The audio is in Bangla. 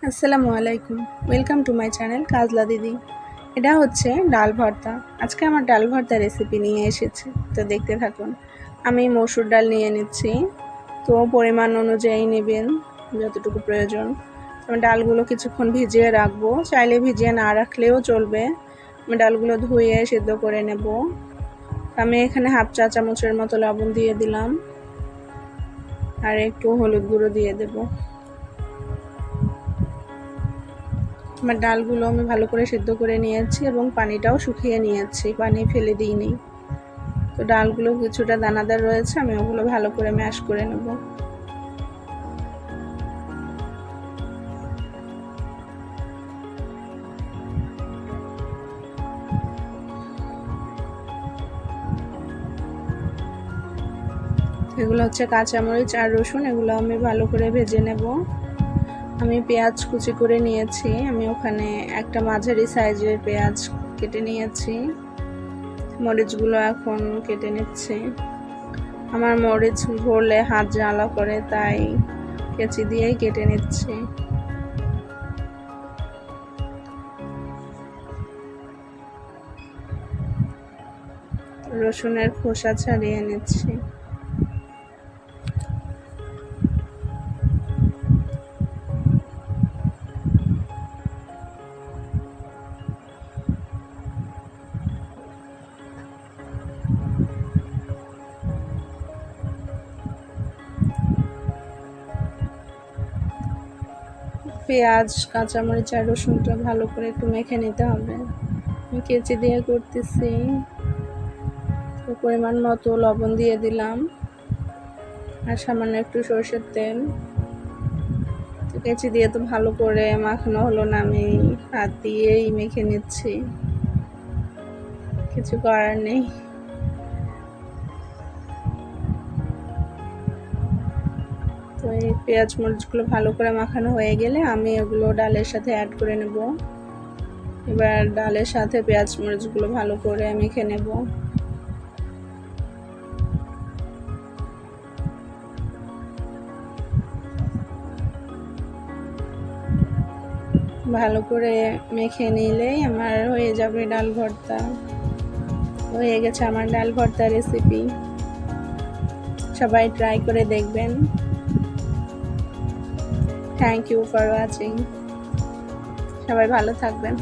আসসালামু আলাইকুম, welcome to my channel Kajla দিদি। এটা হচ্ছে ডাল ভর্তা। আজকে আমার ডাল ভর্তা রেসিপি নিয়ে এসেছি, তো দেখতে থাকুন। আমি মসুর ডাল নিয়ে নিচ্ছি, তো পরিমাণ অনুযায়ী নেবেন যতটুকু প্রয়োজন। আমি ডালগুলো কিছুক্ষণ ভিজিয়ে রাখবো, চাইলে ভিজিয়ে না রাখলেও চলবে। আমি ডালগুলো ধুয়ে সেদ্ধ করে নেব। আমি এখানে হাফ চা চামচের মতো লবণ দিয়ে দিলাম, আর একটু হলুদ গুঁড়ো দিয়ে দেবো। আমার ডালগুলো আমি ভালো করে সেদ্ধ করে নিয়েছি এবং পানিটাও শুকিয়ে নিয়েছি, পানি ফেলে দিইনি। তো ডালগুলো কিছুটা দানাদার রয়েছে, আমি ওগুলো ভালো করে ম্যাশ করে নেব। এগুলো হচ্ছে কাঁচামরিচ আর রসুন, এগুলো আমি ভালো করে ভেজে নেব। আমি পেঁয়াজ কুচি করে নিয়েছি, আমি ওখানে একটা মাঝারি সাইজের পেঁয়াজ কেটে নিয়েছি। মরিচগুলো এখন কেটে নিচ্ছি। আমার মরিচ ভরলে হাত জ্বালা করে, তাই কেচি দিয়েই কেটে নিচ্ছি। রসুনের খোসা ছাড়িয়ে নিচ্ছি। পেঁয়াজ, কাঁচামরিচ আর রসুনটা ভালো করে একটু মেখে নিতে হবে। আমি কেচি দিয়ে করতেছি। পরিমাণ মতো লবণ দিয়ে দিলাম আর সামান্য একটু সরষের তেল। তো কেচি দিয়ে তো ভালো করে মাখানো হলো না, আমি হাত দিয়েই মেখে নিচ্ছি, কিছু করার নেই। তো এই পেঁয়াজ মরিচগুলো ভালো করে মাখানো হয়ে গেলে আমি ওগুলো ডালের সাথে অ্যাড করে নেব। এবার ডালের সাথে পেঁয়াজ মরিচগুলো ভালো করে মেখে নেব। ভালো করে মেখে নিলেই আমার হয়ে যাবে ডাল ভর্তা। হয়ে গেছে আমার ডাল ভর্তা রেসিপি। সবাই ট্রাই করে দেখবেন। Thank you for watching. সবাই ভালো থাকবেন।